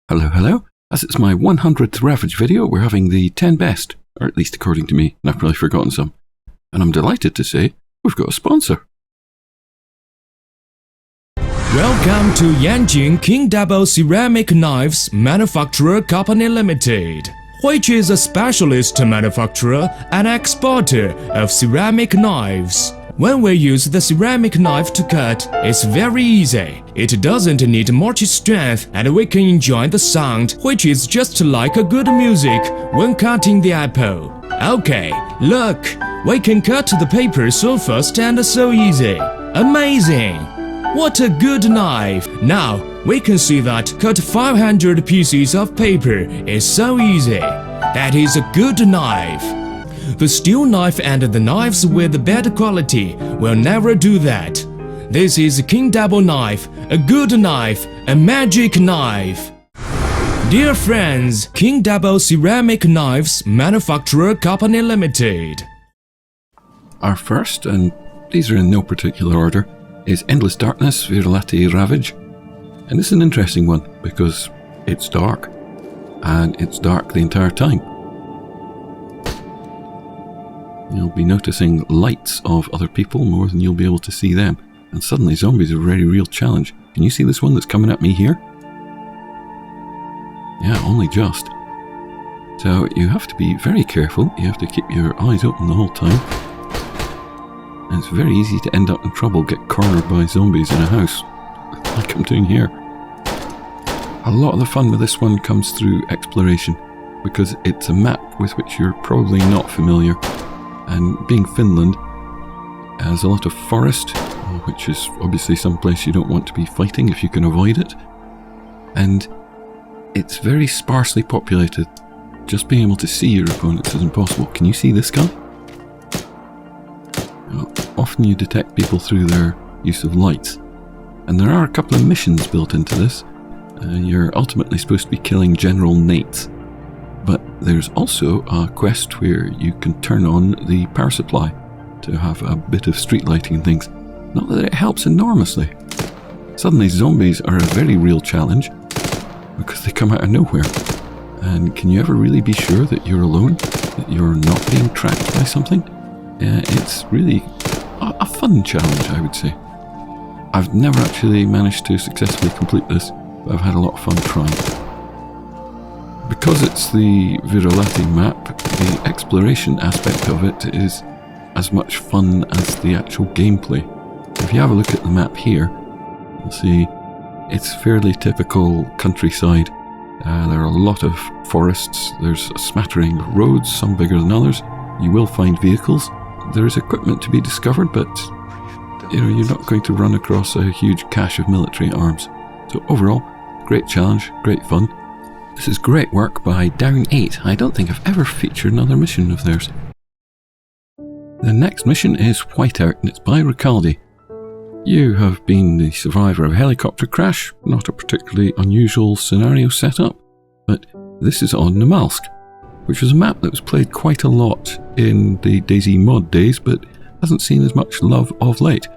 Hello, hello. As it's my 100th Ravage video, we're having the 10 best, or at least according to me, and I've probably forgotten some. And I'm delighted to say, we've got a sponsor. Welcome to Yanjing King Double Ceramic Knives Manufacturer Company Limited, which is a specialist manufacturer and exporter of ceramic knives. When we use the ceramic knife to cut, it's very easy. It doesn't need much strength and we can enjoy the sound, which is just like a good music when cutting the apple. Okay, look, we can cut the paper so fast and so easy. Amazing! What a good knife! Now, we can see that cut 500 pieces of paper is so easy. That is a good knife. The steel knife and the knives with bad quality will never do that. This is King Double knife, a good knife, a magic knife. Dear friends, King Double Ceramic Knives Manufacturer Company Limited. Our first, and these are in no particular order, is Endless Darkness, Virolahti Ravage. And this is an interesting one because it's dark, and it's dark the entire time. You'll be noticing lights of other people more than you'll be able to see them. And suddenly zombies are a very real challenge. Can you see this one that's coming at me here? Yeah, only just. So you have to be very careful. You have to keep your eyes open the whole time. And it's very easy to end up in trouble, get cornered by zombies in a house, like I'm doing here. A lot of the fun with this one comes through exploration, because it's a map with which you're probably not familiar. And being Finland has a lot of forest, which is obviously someplace you don't want to be fighting if you can avoid it. And it's very sparsely populated. Just being able to see your opponents is impossible. Can you see this guy? Often you detect people through their use of lights. And there are a couple of missions built into this. You're ultimately supposed to be killing General Nates. But there's also a quest where you can turn on the power supply to have a bit of street lighting and things. Not that it helps enormously. Suddenly zombies are a very real challenge because they come out of nowhere. And can you ever really be sure that you're alone? That you're not being tracked by something? It's really a fun challenge, I would say. I've never actually managed to successfully complete this, but I've had a lot of fun trying. Because it's the Virolahti map, the exploration aspect of it is as much fun as the actual gameplay. If you have a look at the map here, you'll see it's fairly typical countryside. There are a lot of forests, there's a smattering of roads, some bigger than others. You will find vehicles. There is equipment to be discovered, but you're not going to run across a huge cache of military arms. So overall, great challenge, great fun. This is great work by Down8. I don't think I've ever featured another mission of theirs. The next mission is Whiteout, and it's by Ricaldi. You have been the survivor of a helicopter crash, not a particularly unusual scenario setup, but this is on Namalsk, which was a map that was played quite a lot in the DayZ mod days, but hasn't seen as much love of late.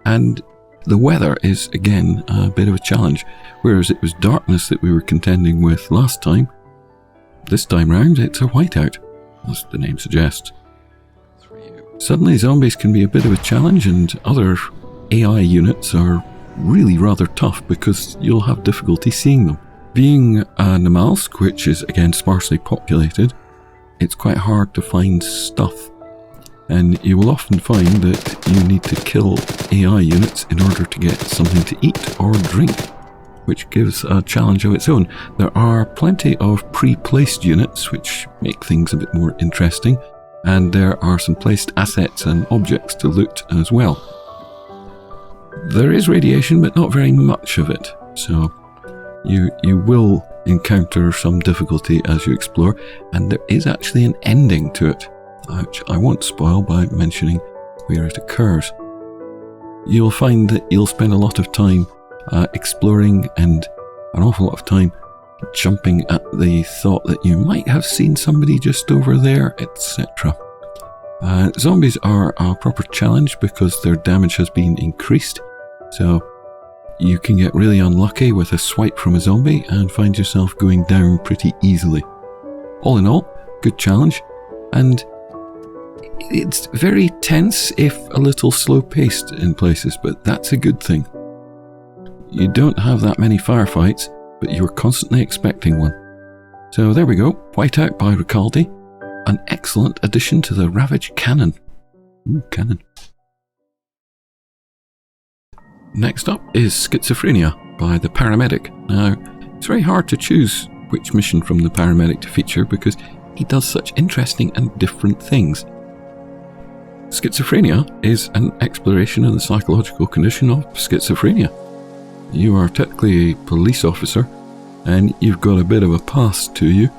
And the weather is, again, a bit of a challenge. Whereas it was darkness that we were contending with last time, this time round it's a whiteout, as the name suggests. Suddenly zombies can be a bit of a challenge, and other AI units are really rather tough because you'll have difficulty seeing them. Being Namalsk, which is again sparsely populated, it's quite hard to find stuff. And you will often find that you need to kill AI units in order to get something to eat or drink, which gives a challenge of its own. There are plenty of pre-placed units which make things a bit more interesting, and there are some placed assets and objects to loot as well. There is radiation, but not very much of it, so you will encounter some difficulty as you explore, and there is actually an ending to it, which I won't spoil by mentioning where it occurs. You'll find that you'll spend a lot of time exploring and an awful lot of time jumping at the thought that you might have seen somebody just over there, etc. Zombies are a proper challenge because their damage has been increased, so you can get really unlucky with a swipe from a zombie and find yourself going down pretty easily. All in all, good challenge, and it's very tense if a little slow-paced in places, but that's a good thing. You don't have that many firefights, but you're constantly expecting one. So there we go, Whiteout by Virolahti, an excellent addition to the Ravage canon. Ooh, canon. Next up is Schizophrenia by the Paramedic. Now, it's very hard to choose which mission from the Paramedic to feature because he does such interesting and different things. Schizophrenia is an exploration of the psychological condition of schizophrenia. You are technically a police officer, and you've got a bit of a past to you.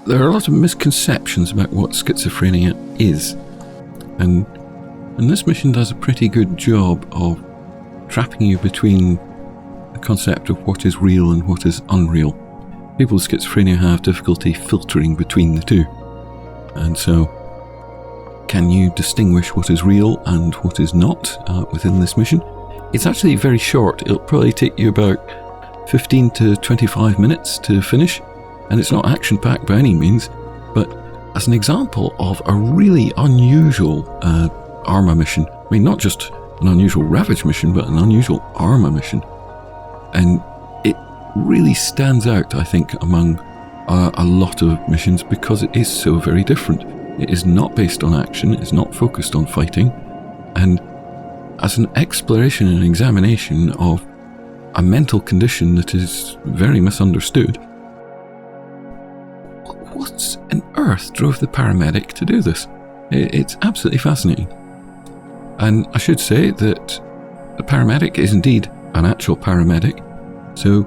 There are a lot of misconceptions about what schizophrenia is, and this mission does a pretty good job of trapping you between the concept of what is real and what is unreal. People with schizophrenia have difficulty filtering between the two, and so can you distinguish what is real and what is not within this mission? It's actually very short. It'll probably take you about 15 to 25 minutes to finish, and it's not action-packed by any means, but as an example of a really unusual ArmA mission, I mean not just an unusual Ravage mission, but an unusual ArmA mission, and it really stands out, I think, among a lot of missions because it is so very different. It is not based on action, it is not focused on fighting, and as an exploration and examination of a mental condition that is very misunderstood. What on earth drove the paramedic to do this? It's absolutely fascinating. And I should say that the paramedic is indeed an actual paramedic, so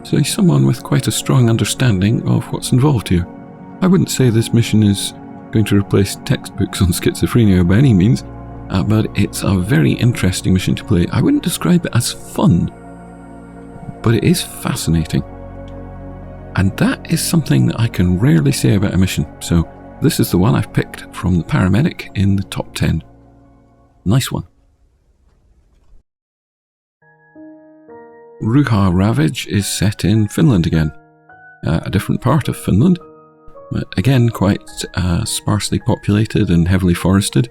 he's someone with quite a strong understanding of what's involved here. I wouldn't say this mission is going to replace textbooks on schizophrenia by any means, but it's a very interesting mission to play. I wouldn't describe it as fun, but it is fascinating. And that is something that I can rarely say about a mission, so this is the one I've picked from the paramedic in the top 10. Nice one. Ruha Ravage is set in Finland again, a different part of Finland, but again quite sparsely populated and heavily forested.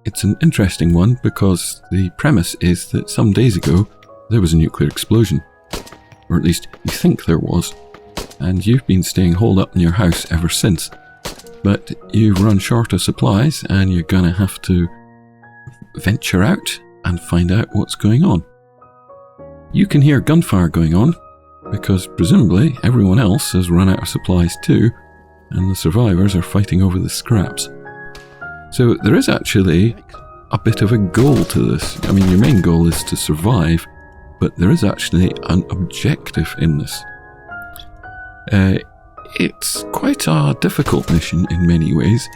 It's an interesting one because the premise is that some days ago there was a nuclear explosion, or at least you think there was, and you've been staying holed up in your house ever since, but you've run short of supplies and you're gonna have to venture out and find out what's going on. You can hear gunfire going on because presumably everyone else has run out of supplies too, and the survivors are fighting over the scraps. So there is actually a bit of a goal to this. I mean, your main goal is to survive, but there is actually an objective in this. It's quite a difficult mission in many ways.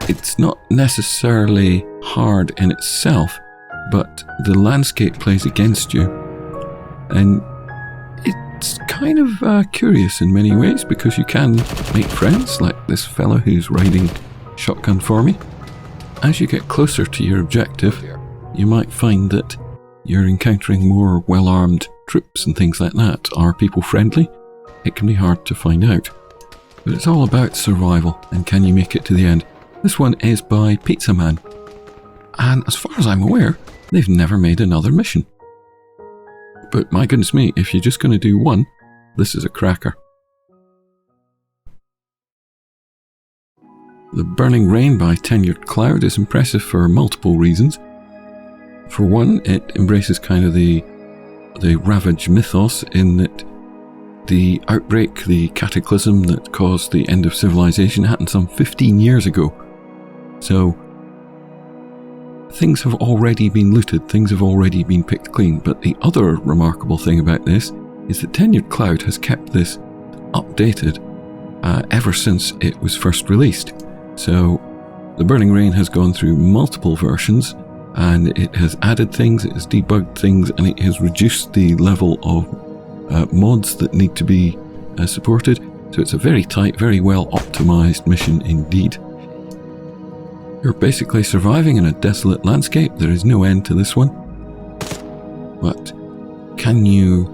It's not necessarily hard in itself, but the landscape plays against you. And it's kind of curious in many ways because you can make friends, like this fellow who's riding shotgun for me. As you get closer to your objective, you might find that you're encountering more well-armed troops and things like that. Are people friendly? It can be hard to find out. But it's all about survival, and can you make it to the end? This one is by Pizza Man, and as far as I'm aware, they've never made another mission. But my goodness me, if you're just going to do one, this is a cracker. The Burning Rain by Tenured Cloud is impressive for multiple reasons. For one, it embraces kind of the Ravage mythos in that the outbreak, the cataclysm that caused the end of civilization happened some 15 years ago. So things have already been looted, things have already been picked clean. But the other remarkable thing about this is that Tenured Cloud has kept this updated ever since it was first released. So the Burning Rain has gone through multiple versions, and it has added things, it has debugged things, and it has reduced the level of mods that need to be supported. So it's a very tight, very well optimized mission indeed. You're basically surviving in a desolate landscape. There is no end to this one. But Can you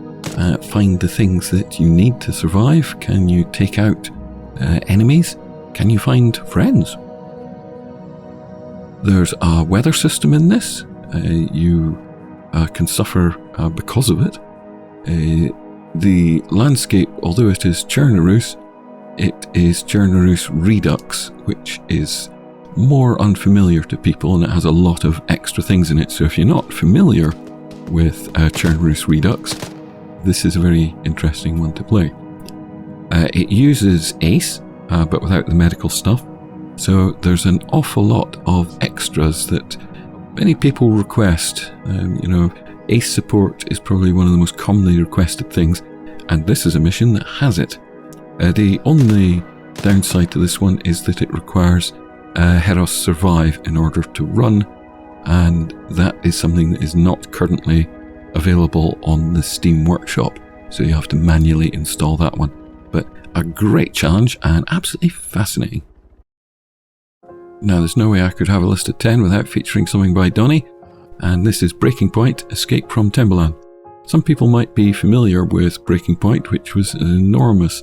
find the things that you need to survive? Can you take out enemies? Can you find friends? There's a weather system in this. You can suffer because of it. The landscape, although it is Chernarus, it is Chernarus Redux, which is more unfamiliar to people, and it has a lot of extra things in it. So if you're not familiar with Chernarus Redux, this is a very interesting one to play. It uses ACE, but without the medical stuff. So there's an awful lot of extras that many people request. ACE support is probably one of the most commonly requested things, and this is a mission that has it. The only downside to this one is that it requires Heros Survive in order to run, and that is something that is not currently available on the Steam Workshop, so you have to manually install that one. But a great challenge and absolutely fascinating. Now, there's no way I could have a list of 10 without featuring something by Donnie, and this is BreakingPoint, Escape from Tembelan. Some people might be familiar with BreakingPoint, which was an enormous,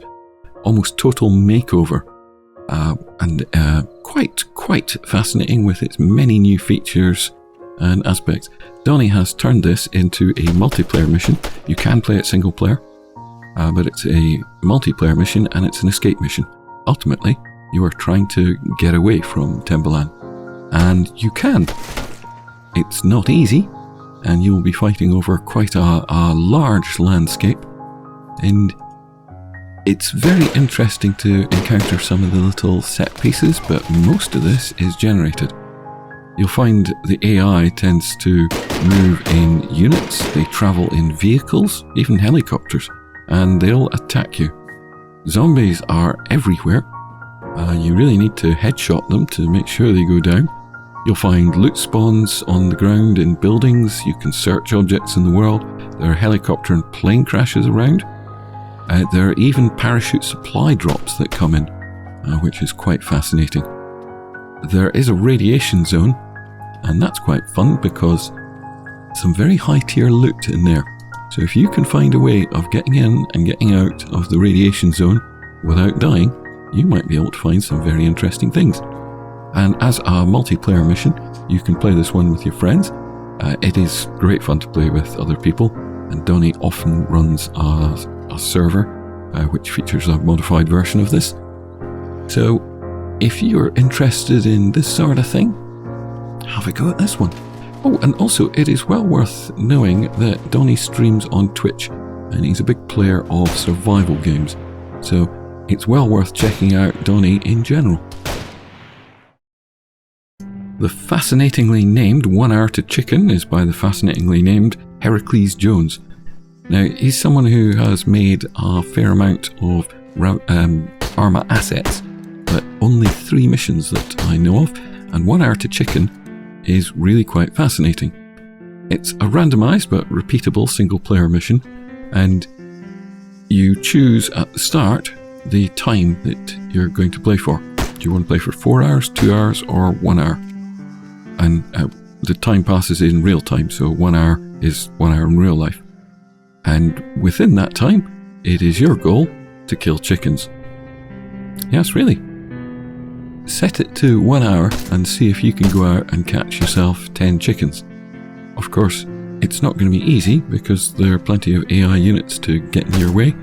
almost total makeover, and quite fascinating with its many new features and aspects. Donnie has turned this into a multiplayer mission. You can play it single player, but it's a multiplayer mission and it's an escape mission. Ultimately, you are trying to get away from Tembelan, and you can. It's not easy, and you'll be fighting over quite a large landscape, and it's very interesting to encounter some of the little set pieces, but most of this is generated. You'll find the AI tends to move in units, they travel in vehicles, even helicopters, and they'll attack you. Zombies are everywhere. You really need to headshot them to make sure they go down. You'll find loot spawns on the ground in buildings. You can search objects in the world. There are helicopter and plane crashes around. There are even parachute supply drops that come in, which is quite fascinating. There is a radiation zone, and that's quite fun because some very high tier loot in there. So if you can find a way of getting in and getting out of the radiation zone without dying, you might be able to find some very interesting things. And as a multiplayer mission, you can play this one with your friends. It is great fun to play with other people, and Donnie often runs a server which features a modified version of this. So if you're interested in this sort of thing, have a go at this one. Oh, and also it is well worth knowing that Donnie streams on Twitch, and he's a big player of survival games. So it's well worth checking out Donnie in general. The fascinatingly named 1 Hour to Chicken is by the fascinatingly named Heracles Jones. Now, he's someone who has made a fair amount of ArmA assets, but only 3 missions that I know of, and 1 Hour to Chicken is really quite fascinating. It's a randomized but repeatable single-player mission, and you choose at the start the time that you're going to play for. Do you want to play for 4 hours, 2 hours, or 1 hour? And the time passes in real time, so 1 hour is 1 hour in real life. And within that time, it is your goal to kill chickens. Yes, really. Set it to 1 hour and see if you can go out and catch yourself 10 chickens. Of course, it's not going to be easy because there are plenty of AI units to get in your way,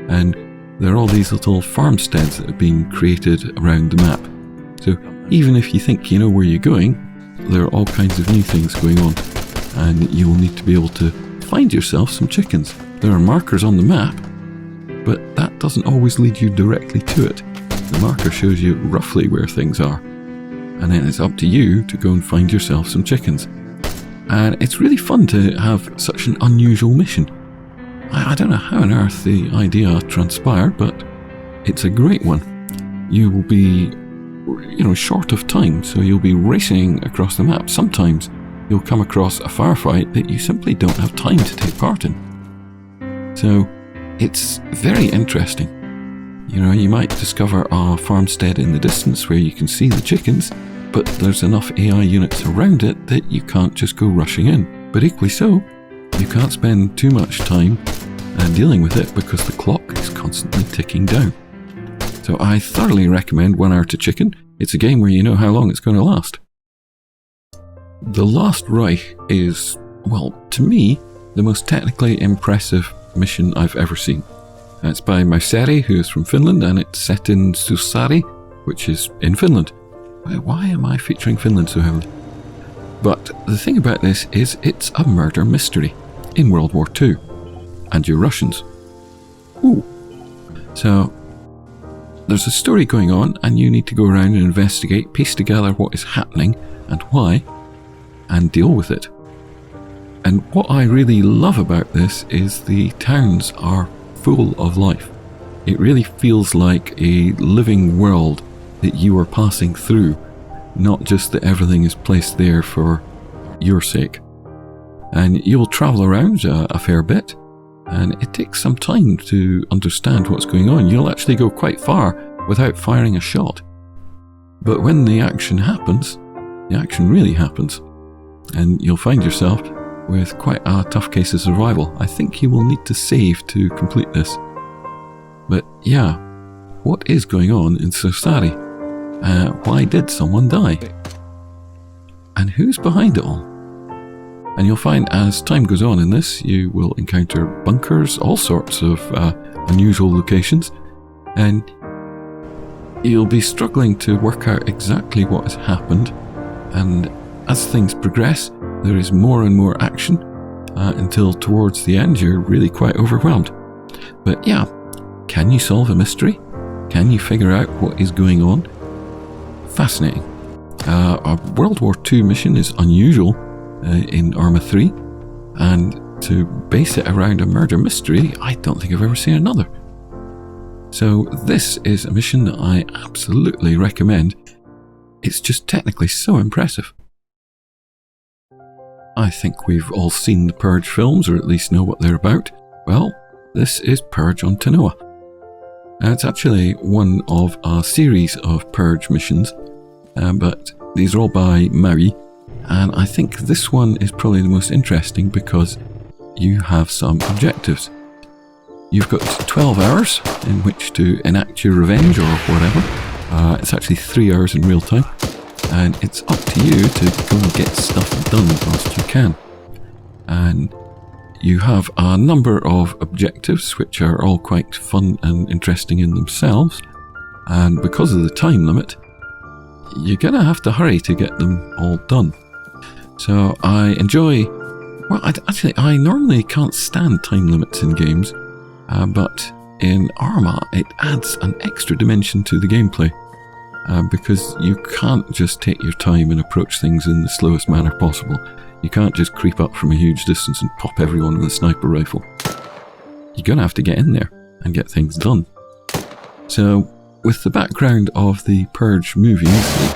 and there are all these little farmsteads that have been created around the map. So even if you think you know where you're going, there are all kinds of new things going on, and you will need to be able to find yourself some chickens. There are markers on the map, but that doesn't always lead you directly to it. The marker shows you roughly where things are, and then it's up to you to go and find yourself some chickens. And it's really fun to have such an unusual mission. I don't know how on earth the idea transpired, but it's a great one. You will be, short of time, so you'll be racing across the map. Sometimes you'll come across a firefight that you simply don't have time to take part in. So it's very interesting. You might discover a farmstead in the distance where you can see the chickens, but there's enough AI units around it that you can't just go rushing in. But equally so, you can't spend too much time dealing with it because the clock is constantly ticking down. So I thoroughly recommend 1 Hour to Chicken. It's a game where you know how long it's going to last. The Last Reich is, well, to me, the most technically impressive mission I've ever seen. It's by Mauseri, who is from Finland, and it's set in Suusari, which is in Finland. Why am I featuring Finland so heavily? But the thing about this is it's a murder mystery in World War II. And you're Russians. Ooh. So, there's a story going on, and you need to go around and investigate, piece together what is happening and why, and deal with it. And what I really love about this is the towns are full of life. It really feels like a living world that you are passing through, not just that everything is placed there for your sake. And you'll travel around a fair bit, and it takes some time to understand what's going on. You'll actually go quite far without firing a shot. But when the action happens, the action really happens, and you'll find yourself with quite a tough case of survival. I think you will need to save to complete this. But yeah, what is going on in Suusari? Why did someone die? And who's behind it all? And you'll find as time goes on in this, you will encounter bunkers, all sorts of unusual locations, and you'll be struggling to work out exactly what has happened. And as things progress, there is more and more action until towards the end you're really quite overwhelmed. But yeah, can you solve a mystery? Can you figure out what is going on? Fascinating. A World War II mission is unusual in ArmA 3, and to base it around a murder mystery, I don't think I've ever seen another. So this is a mission that I absolutely recommend. It's just technically so impressive. I think we've all seen the Purge films, or at least know what they're about. Well, this is Purge on Tanoa. It's actually one of a series of Purge missions, but these are all by Maui, and I think this one is probably the most interesting because you have some objectives. You've got 12 hours in which to enact your revenge or whatever. It's actually 3 hours in real time, and it's up to you to go and get stuff done whilst you can. And you have a number of objectives which are all quite fun and interesting in themselves, and because of the time limit, you're gonna have to hurry to get them all done. So I enjoy, well, I normally can't stand time limits in games, but in ArmA it adds an extra dimension to the gameplay, because you can't just take your time and approach things in the slowest manner possible. You can't just creep up from a huge distance and pop everyone with a sniper rifle. You're gonna have to get in there and get things done. So with the background of the Purge movies,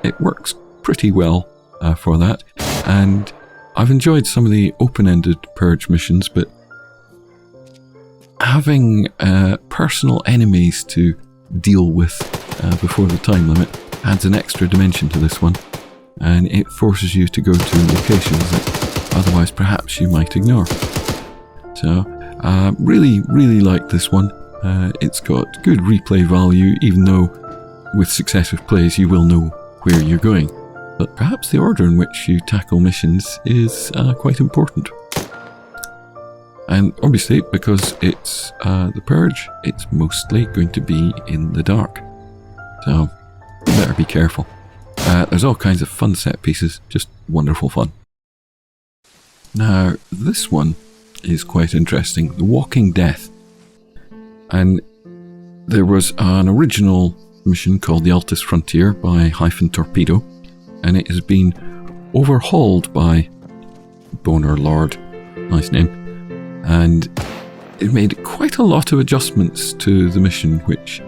it works pretty well for that, and I've enjoyed some of the open-ended Purge missions, but having personal enemies to deal with before the time limit adds an extra dimension to this one, and it forces you to go to locations that otherwise perhaps you might ignore. So really like this one. It's got good replay value, even though with successive plays you will know where you're going, but perhaps the order in which you tackle missions is quite important. And obviously, because it's the Purge, it's mostly going to be in the dark, so you better be careful. There's all kinds of fun set pieces, just wonderful fun. Now, this one is quite interesting, TheWalkingDeath. And there was an original mission called the Altis Frontier by Torpedo, and it has been overhauled by Boner Lord, nice name, and it made quite a lot of adjustments to the mission, which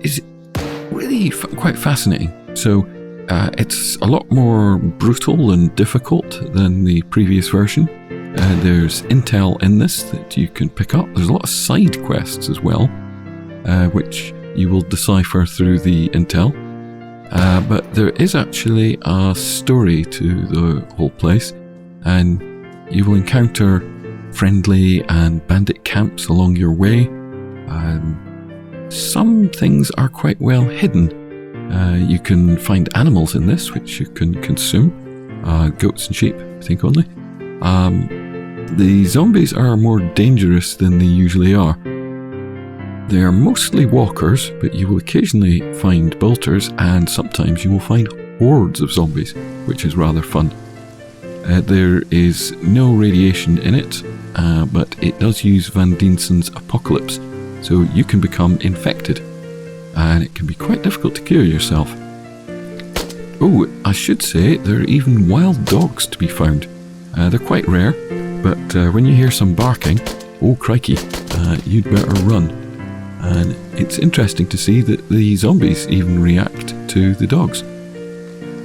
is really quite fascinating. So it's a lot more brutal and difficult than the previous version. There's intel in this that you can pick up. There's a lot of side quests as well, which you will decipher through the intel. But there is actually a story to the whole place, and you will encounter friendly and bandit camps along your way. Some things are quite well hidden. You can find animals in this which you can consume. Goats and sheep, I think only. The zombies are more dangerous than they usually are. They are mostly walkers, but you will occasionally find bolters, and sometimes you will find hordes of zombies, which is rather fun. There is no radiation in it, but it does use Van Diensen's Apocalypse, so you can become infected, and it can be quite difficult to cure yourself. Oh, I should say there are even wild dogs to be found. They're quite rare, but when you hear some barking, oh crikey, you'd better run. And it's interesting to see that the zombies even react to the dogs.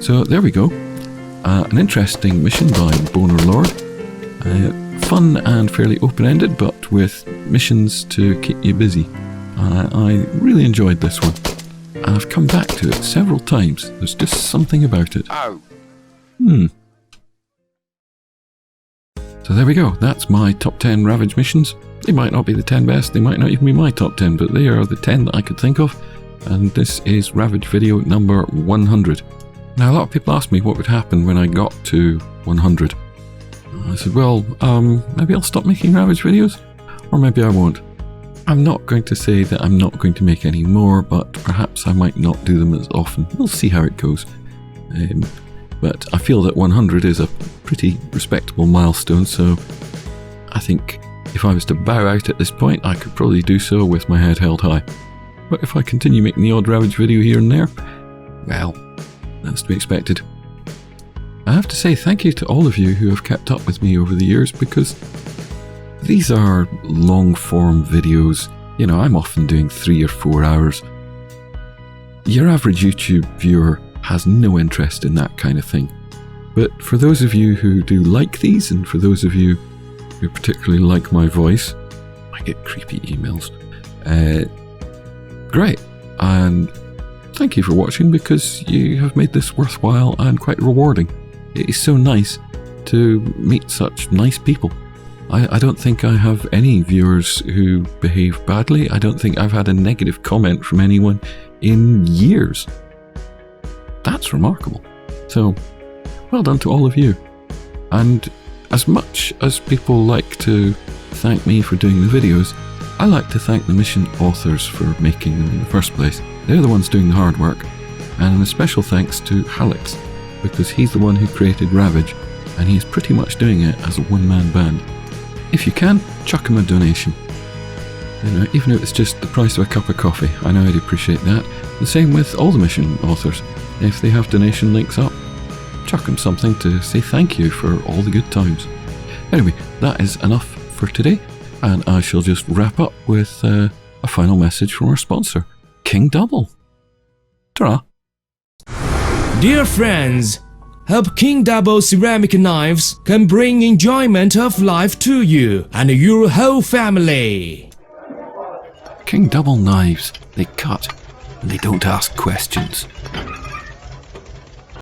So there we go. An interesting mission by Boner Lord. Fun and fairly open-ended, but with missions to keep you busy. I really enjoyed this one. And I've come back to it several times. There's just something about it. Oh. So there we go. That's my top 10 Ravage missions. They might not be the 10 best, they might not even be my top 10, but they are the 10 that I could think of. And this is Ravage video number 100. Now, a lot of people ask me what would happen when I got to 100. I said, well, maybe I'll stop making Ravage videos, or maybe I won't. I'm not going to say that I'm not going to make any more, but perhaps I might not do them as often. We'll see how it goes. But I feel that 100 is a pretty respectable milestone, so I think if I was to bow out at this point, I could probably do so with my head held high. But if I continue making the odd Ravage video here and there, well, that's to be expected. I have to say thank you to all of you who have kept up with me over the years, because these are long-form videos. You know, I'm often doing 3 or 4 hours. Your average YouTube viewer has no interest in that kind of thing. But for those of you who do like these, and for those of you who particularly like my voice, I get creepy emails. Great. And thank you for watching, because you have made this worthwhile and quite rewarding. It is so nice to meet such nice people. I don't think I have any viewers who behave badly. I don't think I've had a negative comment from anyone in years. That's remarkable. So, well done to all of you. And as much as people like to thank me for doing the videos, I like to thank the mission authors for making them in the first place. They're the ones doing the hard work. And a special thanks to Alex, because he's the one who created Ravage, and he's pretty much doing it as a one-man band. If you can, chuck him a donation. You know, even if it's just the price of a cup of coffee, I know I'd appreciate that. The same with all the mission authors. If they have donation links up, chuck them something to say thank you for all the good times. Anyway, that is enough for today, and I shall just wrap up with a final message from our sponsor, King Double. Ta-ra! Dear friends, hope King Double ceramic knives can bring enjoyment of life to you and your whole family. King Double knives, they cut, and they don't ask questions.